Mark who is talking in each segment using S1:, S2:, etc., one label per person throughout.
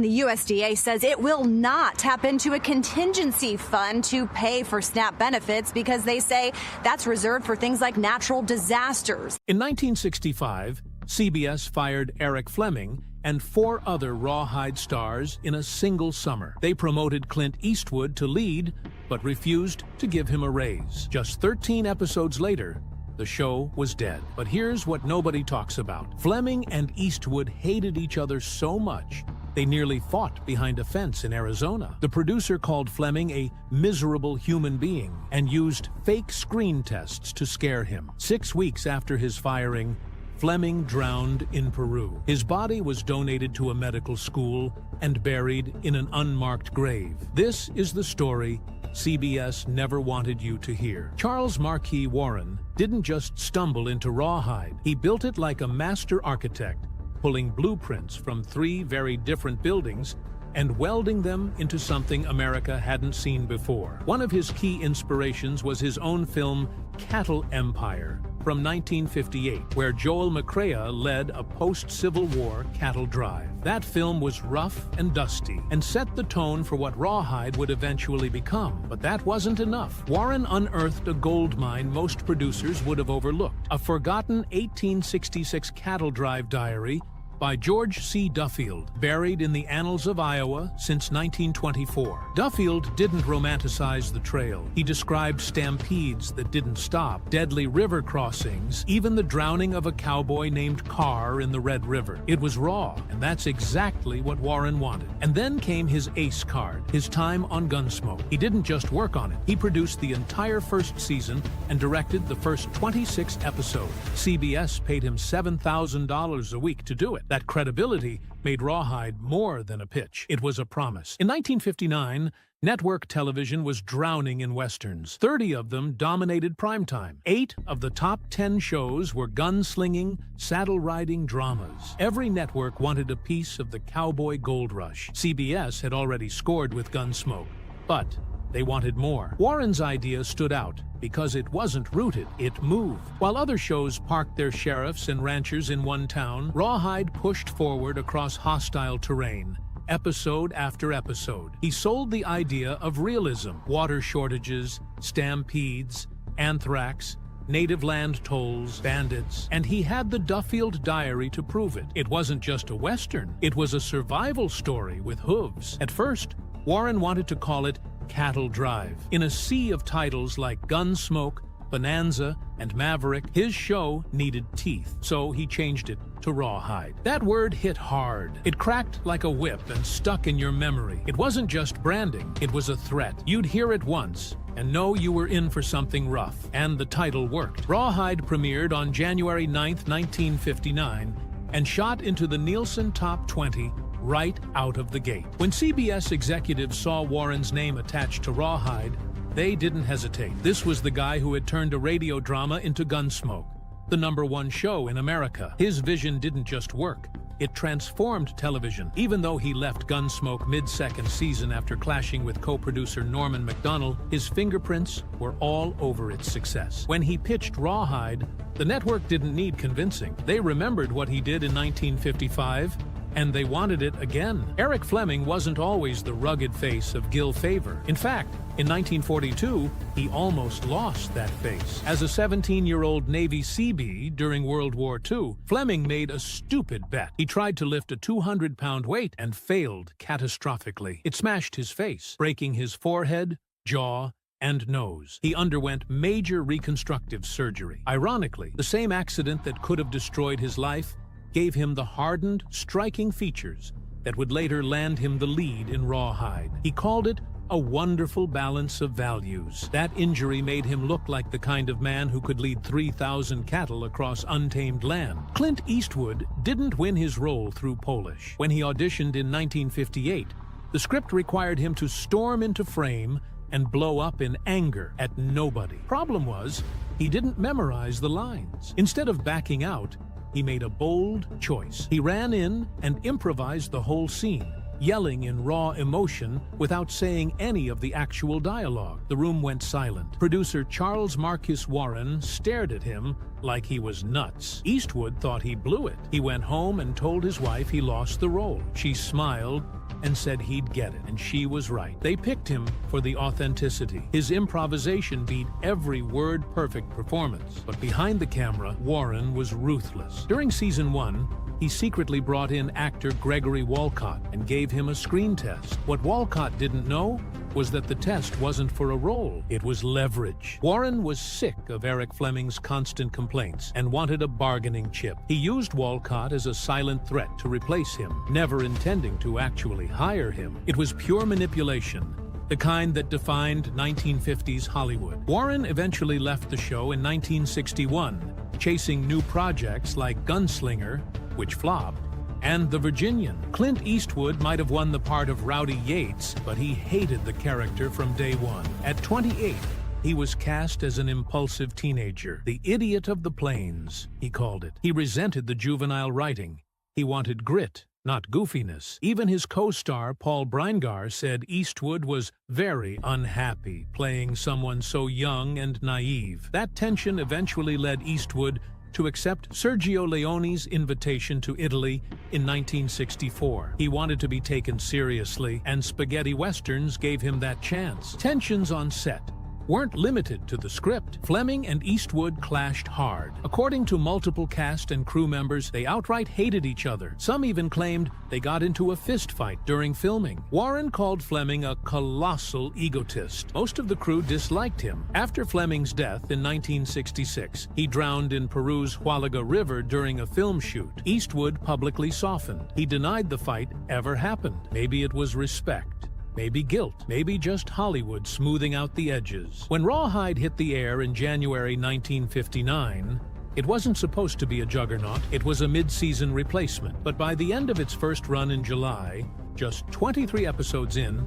S1: The USDA says it will not tap into a contingency fund to pay for SNAP benefits because they say that's reserved for things like natural disasters.
S2: In 1965, CBS fired Eric Fleming and 4 other Rawhide stars in a single summer. They promoted Clint Eastwood to lead, but refused to give him a raise. Just 13 episodes later, the show was dead. But here's what nobody talks about. Fleming and Eastwood hated each other so much, they nearly fought behind a fence in Arizona. The producer called Fleming a miserable human being and used fake screen tests to scare him. 6 weeks after his firing, Fleming drowned in Peru. His body was donated to a medical school and buried in an unmarked grave. This is the story CBS never wanted you to hear. Charles Marquis Warren didn't just stumble into Rawhide. He built it like a master architect, pulling blueprints from 3 very different buildings and welding them into something America hadn't seen before. One of his key inspirations was his own film Cattle Empire from 1958, where Joel McCrea led a post-Civil War cattle drive. That film was rough and dusty and set the tone for what Rawhide would eventually become. But that wasn't enough. Warren unearthed a gold mine most producers would have overlooked, a forgotten 1866 cattle drive diary by George C. Duffield, buried in the annals of Iowa since 1924. Duffield didn't romanticize the trail. He described stampedes that didn't stop, deadly river crossings, even the drowning of a cowboy named Carr in the Red River. It was raw, and that's exactly what Warren wanted. And then came his ace card, his time on Gunsmoke. He didn't just work on it. He produced the entire first season and directed the first 26 episodes. CBS paid him $7,000 a week to do it. That credibility made Rawhide more than a pitch. It was a promise. In 1959, network television was drowning in westerns. 30 of them dominated primetime. 8 of the top 10 shows were gunslinging, saddle-riding dramas. Every network wanted a piece of the cowboy gold rush. CBS had already scored with Gunsmoke, but they wanted more. Warren's idea stood out because it wasn't rooted, it moved. While other shows parked their sheriffs and ranchers in one town, Rawhide pushed forward across hostile terrain, episode after episode. He sold the idea of realism: water shortages, stampedes, anthrax, native land tolls, bandits, and he had the Duffield Diary to prove it. It wasn't just a Western, it was a survival story with hooves. At first, Warren wanted to call it Cattle Drive. In a sea of titles like Gunsmoke, Bonanza, and Maverick, his show needed teeth, so he changed it to Rawhide. That word hit hard. It cracked like a whip and stuck in your memory. It wasn't just branding, it was a threat. You'd hear it once and know you were in for something rough, and the title worked. Rawhide premiered on January 9th, 1959, and shot into the Nielsen Top 20 right out of the gate. When CBS executives saw Warren's name attached to Rawhide, they didn't hesitate. This was the guy who had turned a radio drama into Gunsmoke, the #1 show in America. His vision didn't just work, it transformed television. Even though he left Gunsmoke mid-second season after clashing with co-producer Norman Macdonald, his fingerprints were all over its success. When he pitched Rawhide, the network didn't need convincing. They remembered what he did in 1955, and they wanted it again. Eric Fleming wasn't always the rugged face of Gil Favor. In fact, in 1942, he almost lost that face. As a 17-year-old Navy Seabee during World War II, Fleming made a stupid bet. He tried to lift a 200-pound weight and failed catastrophically. It smashed his face, breaking his forehead, jaw, and nose. He underwent major reconstructive surgery. Ironically, the same accident that could have destroyed his life gave him the hardened, striking features that would later land him the lead in Rawhide. He called it a wonderful balance of values. That injury made him look like the kind of man who could lead 3,000 cattle across untamed land. Clint Eastwood didn't win his role through Polish. When he auditioned in 1958, the script required him to storm into frame and blow up in anger at nobody. Problem was, he didn't memorize the lines. Instead of backing out, he made a bold choice. He ran in and improvised the whole scene, yelling in raw emotion without saying any of the actual dialogue. The room went silent. Producer Charles Marquis Warren stared at him like he was nuts. Eastwood thought he blew it. He went home and told his wife he lost the role. She smiled and said he'd get it, and she was right. They picked him for the authenticity. His improvisation beat every word-perfect performance. But behind the camera, Warren was ruthless. During season 1, he secretly brought in actor Gregory Walcott and gave him a screen test. What Walcott didn't know was that the test wasn't for a role, it was leverage. Warren was sick of Eric Fleming's constant complaints and wanted a bargaining chip. He used Walcott as a silent threat to replace him, never intending to actually hire him. It was pure manipulation, the kind that defined 1950s Hollywood. Warren eventually left the show in 1961, chasing new projects like Gunslinger, which flopped, and The Virginian. Clint Eastwood might have won the part of Rowdy Yates, but he hated the character from day one. At 28, he was cast as an impulsive teenager, the idiot of the plains, he called it. He resented the juvenile writing. He wanted grit, not goofiness. Even his co-star, Paul Breingar, said Eastwood was very unhappy playing someone so young and naive. That tension eventually led Eastwood to accept Sergio Leone's invitation to Italy in 1964. He wanted to be taken seriously, and spaghetti westerns gave him that chance. Tensions on set weren't limited to the script. Fleming and Eastwood clashed hard. According to multiple cast and crew members, they outright hated each other. Some even claimed they got into a fistfight during filming. Warren called Fleming a colossal egotist. Most of the crew disliked him. After Fleming's death in 1966, he drowned in Peru's Huallaga River during a film shoot. Eastwood publicly softened. He denied the fight ever happened. Maybe it was respect. Maybe guilt, maybe just Hollywood smoothing out the edges. When Rawhide hit the air in January 1959, it wasn't supposed to be a juggernaut, it was a mid-season replacement. But by the end of its first run in July, just 23 episodes in,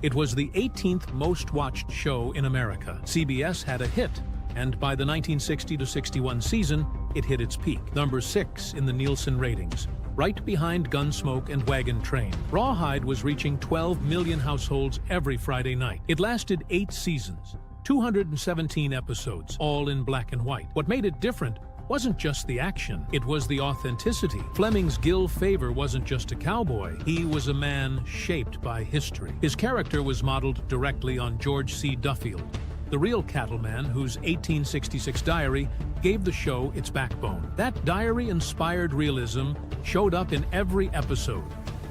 S2: it was the 18th most-watched show in America. CBS had a hit, and by the 1960-61 season, it hit its peak, number 6 in the Nielsen ratings, right behind Gunsmoke and Wagon Train. Rawhide was reaching 12 million households every Friday night. It lasted 8 seasons, 217 episodes, all in black and white. What made it different wasn't just the action, it was the authenticity. Fleming's Gil Favor wasn't just a cowboy, he was a man shaped by history. His character was modeled directly on George C. Duffield, the real cattleman whose 1866 diary gave the show its backbone. That diary-inspired realism showed up in every episode,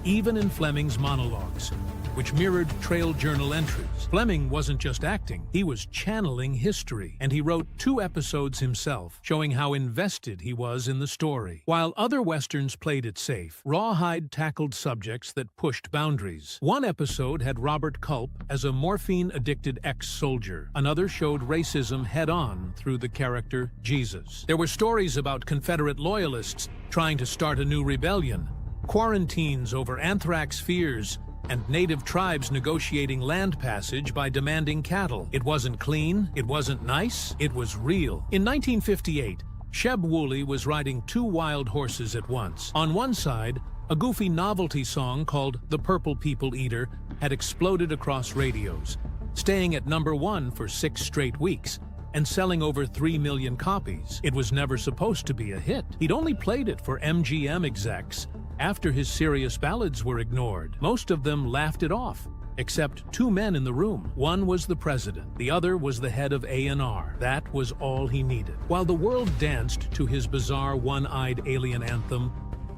S2: even in Fleming's monologues, which mirrored trail journal entries. Fleming wasn't just acting, he was channeling history, and he wrote 2 episodes himself, showing how invested he was in the story. While other westerns played it safe, Rawhide tackled subjects that pushed boundaries. One episode had Robert Culp as a morphine-addicted ex-soldier. Another showed racism head-on through the character Jesus. There were stories about Confederate loyalists trying to start a new rebellion, quarantines over anthrax fears, and native tribes negotiating land passage by demanding cattle. It wasn't clean, it wasn't nice, it was real. In 1958, Sheb Wooley was riding 2 wild horses at once. On one side, a goofy novelty song called The Purple People Eater had exploded across radios, staying at number 1 for 6 straight weeks, and selling over 3 million copies. It was never supposed to be a hit. He'd only played it for MGM execs after his serious ballads were ignored. Most of them laughed it off, except 2 men in the room. One was the president, the other was the head of A&R. That was all he needed. While the world danced to his bizarre one-eyed alien anthem,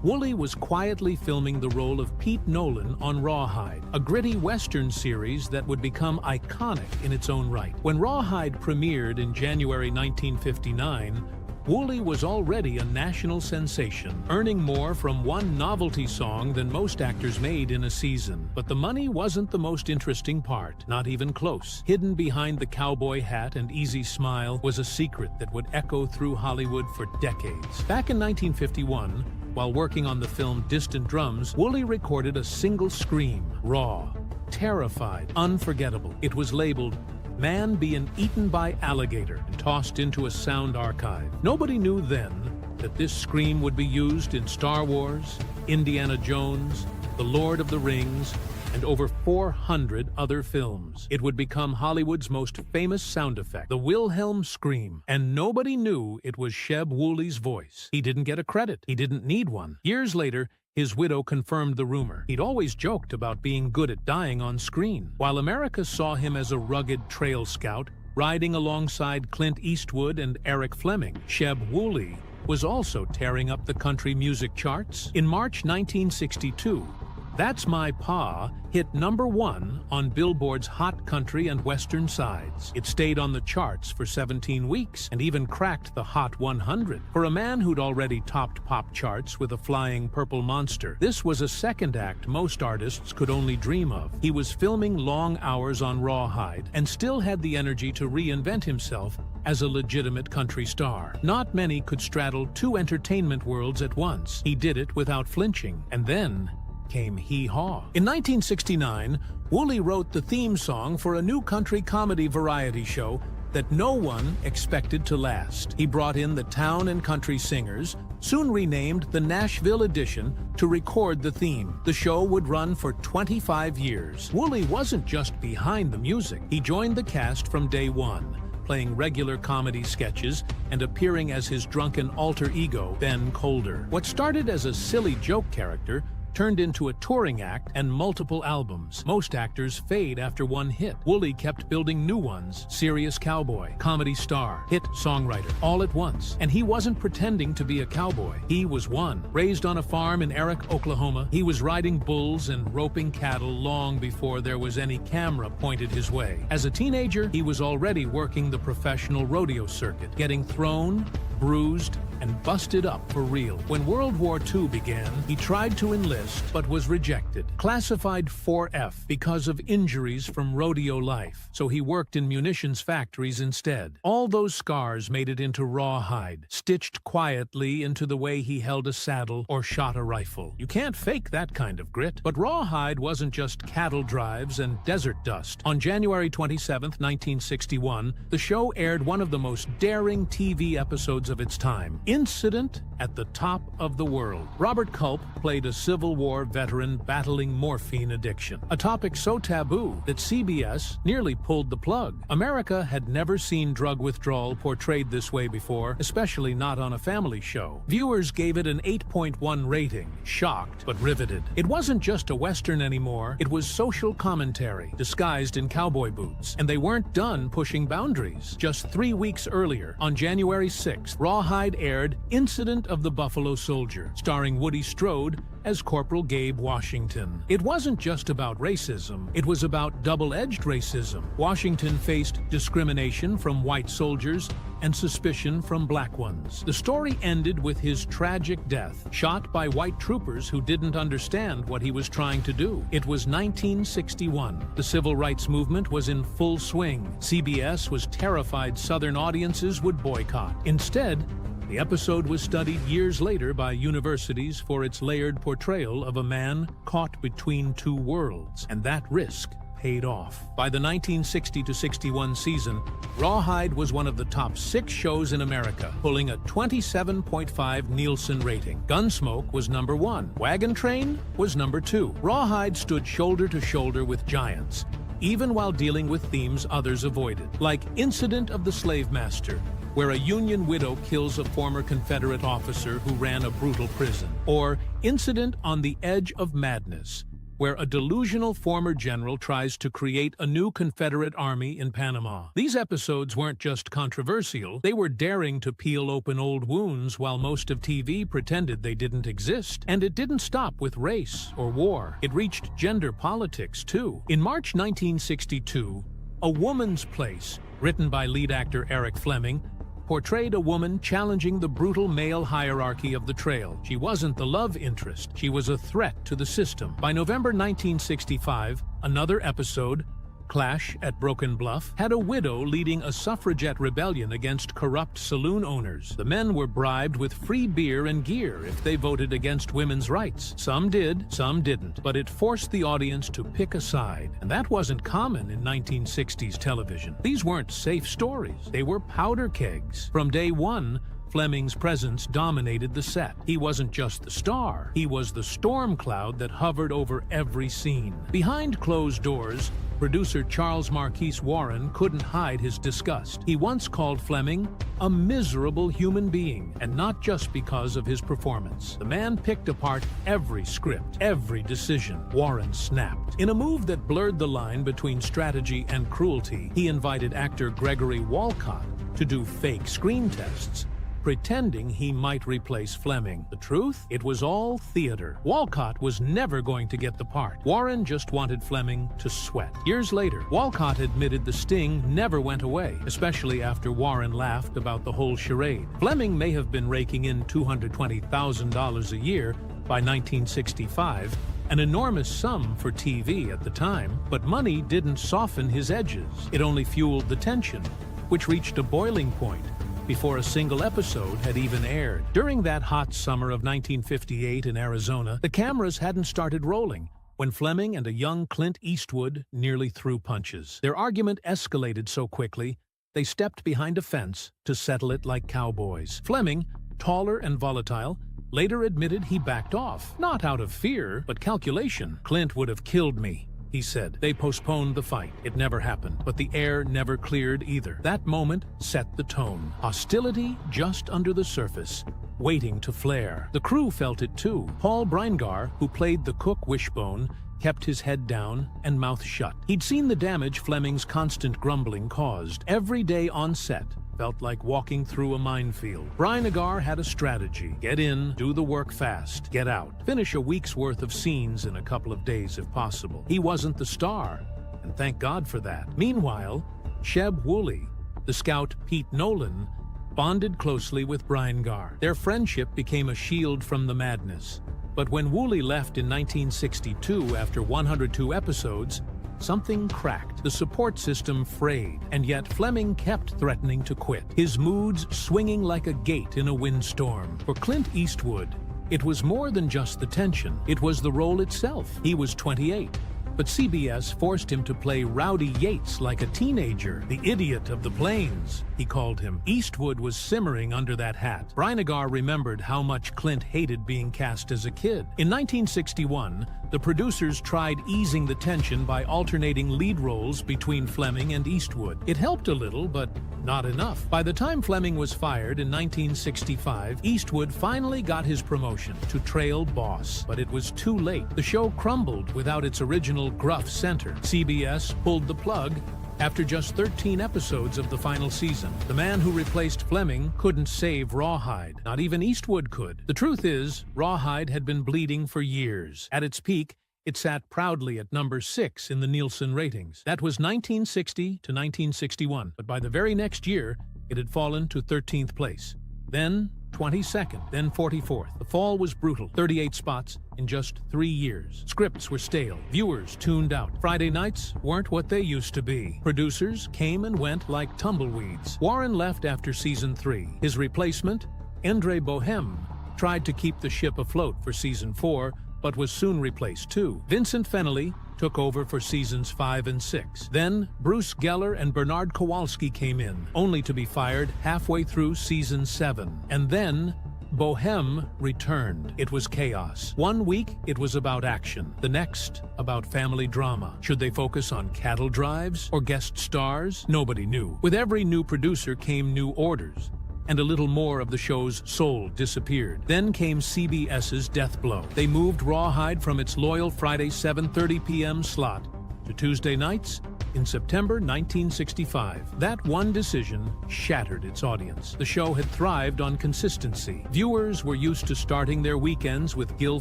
S2: Wooley was quietly filming the role of Pete Nolan on Rawhide, a gritty Western series that would become iconic in its own right. When Rawhide premiered in January 1959, Wooley was already a national sensation, earning more from one novelty song than most actors made in a season. But the money wasn't the most interesting part, not even close. Hidden behind the cowboy hat and easy smile was a secret that would echo through Hollywood for decades. Back in 1951, while working on the film Distant Drums, Wooley recorded a single scream, raw, terrified, unforgettable. It was labeled "Man Being Eaten by Alligator" and tossed into a sound archive. Nobody knew then that this scream would be used in Star Wars, Indiana Jones, The Lord of the Rings, and over 400 other films. It would become Hollywood's most famous sound effect, the Wilhelm scream, and nobody knew it was Sheb Wooley's voice. He didn't get a credit. He didn't need one. Years later, His widow confirmed the rumor. He'd always joked about being good at dying on screen. While America saw him as a rugged trail scout, riding alongside Clint Eastwood and Eric Fleming, Sheb Wooley was also tearing up the country music charts. In March 1962, That's My Pa hit #1 on Billboard's Hot Country and Western sides. It stayed on the charts for 17 weeks and even cracked the Hot 100. For a man who'd already topped pop charts with a flying purple monster, this was a second act most artists could only dream of. He was filming long hours on Rawhide and still had the energy to reinvent himself as a legitimate country star. Not many could straddle two entertainment worlds at once. He did it without flinching, and then came Hee Haw. In 1969, Wooley wrote the theme song for a new country comedy variety show that no one expected to last. He brought in the town and country singers, soon renamed the Nashville Edition, to record the theme. The show would run for 25 years. Wooley wasn't just behind the music. He joined the cast from day one, playing regular comedy sketches and appearing as his drunken alter ego, Ben Colder. What started as a silly joke character turned into a touring act and multiple albums. Most actors fade after one hit. Wooley kept building new ones: serious cowboy, comedy star, hit songwriter, all at once. And he wasn't pretending to be a cowboy. He was one. Raised on a farm in Eric, Oklahoma, he was riding bulls and roping cattle long before there was any camera pointed his way. As a teenager, he was already working the professional rodeo circuit, getting thrown, bruised, and busted up for real. When World War II began, he tried to enlist, but was rejected. Classified 4F because of injuries from rodeo life, so he worked in munitions factories instead. All those scars made it into Rawhide, stitched quietly into the way he held a saddle or shot a rifle. You can't fake that kind of grit. But Rawhide wasn't just cattle drives and desert dust. On January 27, 1961, the show aired one of the most daring TV episodes of its time, Incident at the Top of the World. Robert Culp played a Civil War veteran battling morphine addiction, a topic so taboo that CBS nearly pulled the plug. America had never seen drug withdrawal portrayed this way before, especially not on a family show. Viewers gave it an 8.1 rating, shocked but riveted. It wasn't just a Western anymore, it was social commentary, disguised in cowboy boots. And they weren't done pushing boundaries. Just 3 weeks earlier, on January 6th, Rawhide aired Incident of the Buffalo Soldier, starring Woody Strode as Corporal Gabe Washington. It wasn't just about racism, it was about double-edged racism. Washington faced discrimination from white soldiers and suspicion from black ones. The story ended with his tragic death, shot by white troopers who didn't understand what he was trying to do. It was 1961. The civil rights movement was in full swing. CBS was terrified Southern audiences would boycott. Instead, the episode was studied years later by universities for its layered portrayal of a man caught between two worlds, and that risk paid off. By the 1960-61 season, Rawhide was one of the top 6 shows in America, pulling a 27.5 Nielsen rating. Gunsmoke was #1. Wagon Train was #2. Rawhide stood shoulder to shoulder with giants, even while dealing with themes others avoided, like Incident of the Slave Master, where a Union widow kills a former Confederate officer who ran a brutal prison, or Incident on the Edge of Madness, where a delusional former general tries to create a new Confederate army in Panama. These episodes weren't just controversial, they were daring to peel open old wounds while most of TV pretended they didn't exist. And it didn't stop with race or war. It reached gender politics, too. In March 1962, A Woman's Place, written by lead actor Eric Fleming, portrayed a woman challenging the brutal male hierarchy of the trail. She wasn't the love interest, she was a threat to the system. By November 1965, another episode, Clash at Broken Bluff, had a widow leading a suffragette rebellion against corrupt saloon owners. The men were bribed with free beer and gear if they voted against women's rights. Some did, some didn't, but it forced the audience to pick a side. And that wasn't common in 1960s television. These weren't safe stories, they were powder kegs. From day one, Fleming's presence dominated the set. He wasn't just the star, he was the storm cloud that hovered over every scene. Behind closed doors, Producer Charles Marquise Warren couldn't hide his disgust. He once called Fleming a miserable human being, and not just because of his performance. The man picked apart every script, every decision. Warren snapped. In a move that blurred the line between strategy and cruelty, he invited actor Gregory Walcott to do fake screen tests, pretending he might replace Fleming. The truth? It was all theater. Walcott was never going to get the part. Warren just wanted Fleming to sweat. Years later, Walcott admitted the sting never went away, especially after Warren laughed about the whole charade. Fleming may have been raking in $220,000 a year by 1965, an enormous sum for TV at the time, but money didn't soften his edges. It only fueled the tension, which reached a boiling point before a single episode had even aired. During that hot summer of 1958 in Arizona, the cameras hadn't started rolling when Fleming and a young Clint Eastwood nearly threw punches. Their argument escalated so quickly, they stepped behind a fence to settle it like cowboys. Fleming, taller and volatile, later admitted he backed off, not out of fear, but calculation. "Clint would have killed me," he said. They postponed the fight. It never happened, but the air never cleared either. That moment set the tone. Hostility just under the surface, waiting to flare. The crew felt it too. Paul Breingar, who played the cook Wishbone, kept his head down and mouth shut. He'd seen the damage Fleming's constant grumbling caused. Every day on set felt like walking through a minefield. Breingar had a strategy. Get in, do the work fast, get out. Finish a week's worth of scenes in a couple of days if possible. He wasn't the star, and thank God for that. Meanwhile, Sheb Woolley, the scout Pete Nolan, bonded closely with Breingar. Their friendship became a shield from the madness. But when Woolley left in 1962 after 102 episodes, something cracked. The support system frayed, and yet Fleming kept threatening to quit, his moods swinging like a gate in a windstorm. For Clint Eastwood, it was more than just the tension. It was the role itself. He was 28. But CBS forced him to play Rowdy Yates like a teenager, the idiot of the plains, he called him. Eastwood was simmering under that hat. Breingar remembered how much Clint hated being cast as a kid. In 1961, the producers tried easing the tension by alternating lead roles between Fleming and Eastwood. It helped a little, but not enough. By the time Fleming was fired in 1965, Eastwood finally got his promotion to trail boss. But it was too late. The show crumbled without its original gruff center. CBS pulled the plug after just 13 episodes of the final season. The man who replaced Fleming couldn't save Rawhide. Not even Eastwood could. The truth is, Rawhide had been bleeding for years. At its peak, it sat proudly at number 6 in the Nielsen ratings. That was 1960 to 1961, but by the very next year, it had fallen to 13th place. Then 22nd, then 44th. The fall was brutal. 38 spots in just 3 years. Scripts were stale. Viewers tuned out. Friday nights weren't what they used to be. Producers came and went like tumbleweeds. Warren left after season 3. His replacement, Andre Bohem, tried to keep the ship afloat for season 4, but was soon replaced too. Vincent Fennelly took over for seasons 5 and 6. Then Bruce Geller and Bernard Kowalski came in, only to be fired halfway through season 7. And then Bohem returned. It was chaos. One week, it was about action. The next, about family drama. Should they focus on cattle drives or guest stars? Nobody knew. With every new producer came new orders, and a little more of the show's soul disappeared. Then came CBS's death blow. They moved Rawhide from its loyal Friday 7:30 p.m. slot to Tuesday nights in September 1965. That one decision shattered its audience. The show had thrived on consistency. Viewers were used to starting their weekends with Gil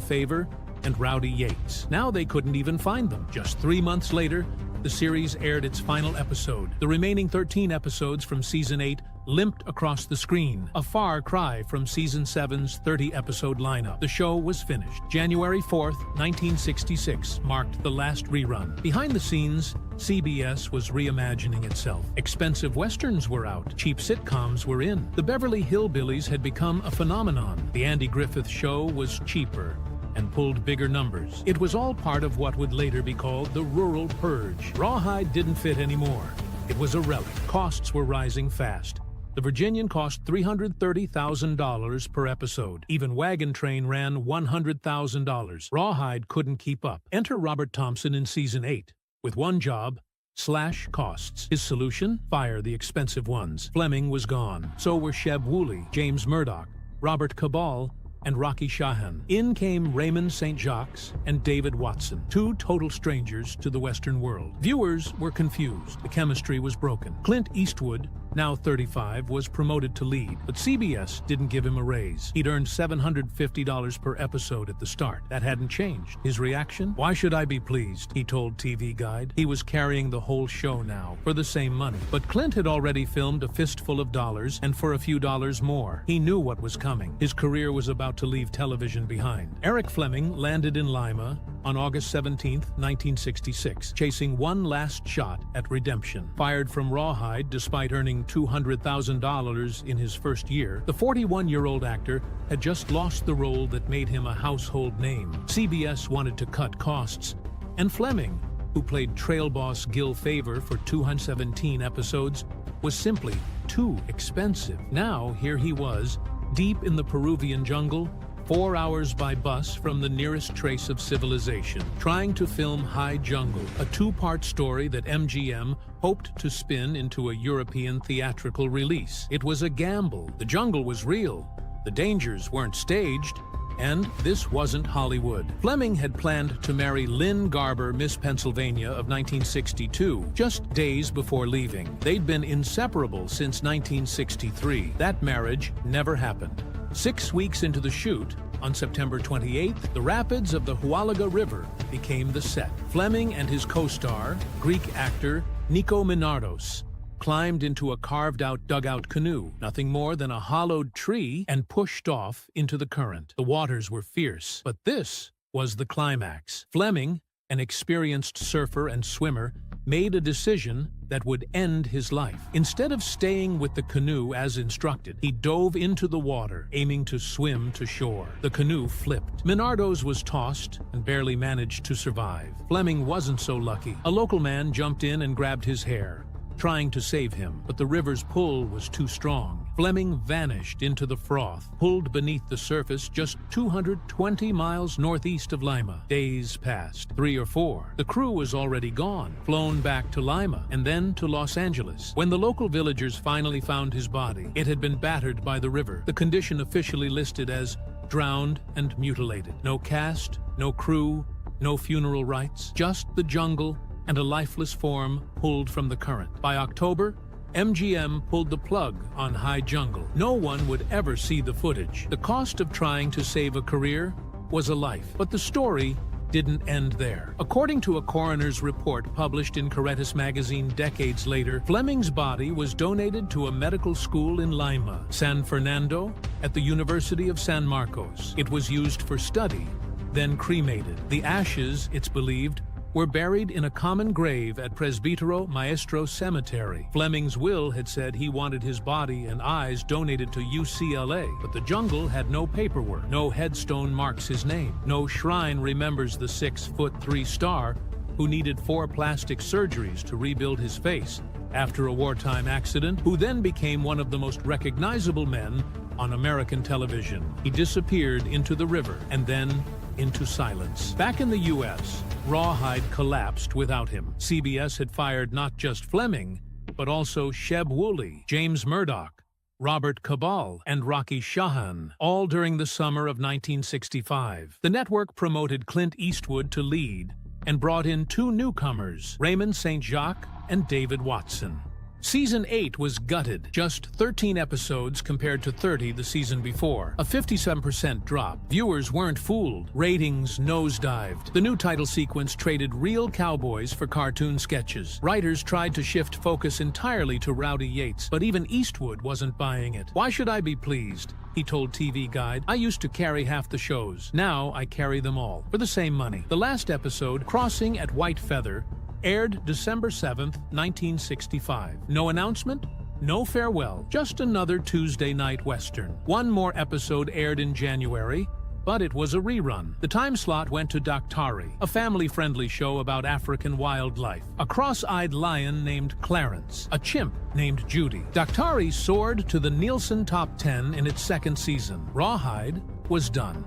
S2: Favor and Rowdy Yates. Now they couldn't even find them. Just 3 months later, the series aired its final episode. The remaining 13 episodes from season 8 limped across the screen, a far cry from season 7's 30-episode lineup. The show was finished. January 4th, 1966 marked the last rerun. Behind the scenes, CBS was reimagining itself. Expensive westerns were out. Cheap sitcoms were in. The Beverly Hillbillies had become a phenomenon. The Andy Griffith Show was cheaper and pulled bigger numbers. It was all part of what would later be called the rural purge. Rawhide didn't fit anymore. It was a relic. Costs were rising fast. The Virginian cost $330,000 per episode. Even Wagon Train ran $100,000. Rawhide couldn't keep up. Enter Robert Thompson in season 8. With one job, Slash costs. His solution? Fire the expensive ones. Fleming was gone. So were Sheb Wooley, James Murdoch, Robert Cabal, and Rocky Shahan. In came Raymond St. Jacques and David Watson, two total strangers to the Western world. Viewers were confused. The chemistry was broken. Clint Eastwood, now 35, was promoted to lead, but CBS didn't give him a raise. He'd earned $750 per episode at the start. That hadn't changed. His reaction? "Why should I be pleased?" he told TV Guide. He was carrying the whole show now, for the same money. But Clint had already filmed A Fistful of Dollars, and for a few dollars more. He knew what was coming. His career was about to leave television behind. Eric Fleming landed in Lima on August 17, 1966, chasing one last shot at redemption. Fired from Rawhide despite earning $200,000 in his first year, the 41-year-old actor had just lost the role that made him a household name. CBS wanted to cut costs, and Fleming, who played trail boss Gil Favor for 217 episodes, was simply too expensive. Now, here he was, deep in the Peruvian jungle, 4 hours by bus from the nearest trace of civilization, trying to film High Jungle, a two-part story that MGM hoped to spin into a European theatrical release. It was a gamble. The jungle was real. The dangers weren't staged. And this wasn't Hollywood. Fleming had planned to marry Lynn Garber, Miss Pennsylvania of 1962, just days before leaving. They'd been inseparable since 1963. That marriage never happened. 6 weeks into the shoot, on September 28th, the rapids of the Hualaga River became the set. Fleming and his co-star, Greek actor Nikos Minardos, climbed into a carved-out dugout canoe, nothing more than a hollowed tree, and pushed off into the current. The waters were fierce, but this was the climax. Fleming, an experienced surfer and swimmer, made a decision that would end his life. Instead of staying with the canoe as instructed, he dove into the water, aiming to swim to shore. The canoe flipped. Minardos was tossed and barely managed to survive. Fleming wasn't so lucky. A local man jumped in and grabbed his hair, trying to save him, but the river's pull was too strong. Fleming vanished into the froth, pulled beneath the surface just 220 miles northeast of Lima. Days passed, 3 or 4. The crew was already gone, flown back to Lima, and then to Los Angeles. When the local villagers finally found his body, it had been battered by the river, the condition officially listed as drowned and mutilated. No cast, no crew, no funeral rites, just the jungle and a lifeless form pulled from the current. By October, MGM pulled the plug on High Jungle. No one would ever see the footage. The cost of trying to save a career was a life, but the story didn't end there. According to a coroner's report published in Caritas magazine decades later, Fleming's body was donated to a medical school in Lima, San Fernando, at the University of San Marcos. It was used for study, then cremated. The ashes, it's believed, were buried in a common grave at Presbítero Maestro Cemetery. Fleming's will had said he wanted his body and eyes donated to UCLA, but the jungle had no paperwork. No headstone marks his name. No shrine remembers the 6'3" star who needed 4 plastic surgeries to rebuild his face after a wartime accident, who then became one of the most recognizable men on American television. He disappeared into the river and then into silence. Back in the U.S., Rawhide collapsed without him. CBS had fired not just Fleming, but also Sheb Wooley, James Murdoch, Robert Cabal, and Rocky Shahan, all during the summer of 1965. The network promoted Clint Eastwood to lead and brought in 2 newcomers, Raymond St. Jacques and David Watson. Season 8 was gutted, just 13 episodes compared to 30 the season before, a 57% drop. Viewers weren't fooled. Ratings nosedived. The new title sequence traded real cowboys for cartoon sketches. Writers tried to shift focus entirely to Rowdy Yates, but even Eastwood wasn't buying it. "Why should I be pleased?" he told TV Guide. "I used to carry half the shows. Now I carry them all, for the same money." The last episode, Crossing at White Feather, aired December 7th, 1965. No announcement, no farewell, just another Tuesday night Western. One more episode aired in January, but it was a rerun. The time slot went to Daktari, a family-friendly show about African wildlife. A cross-eyed lion named Clarence, a chimp named Judy. Daktari soared to the Nielsen Top 10 in its second season. Rawhide was done.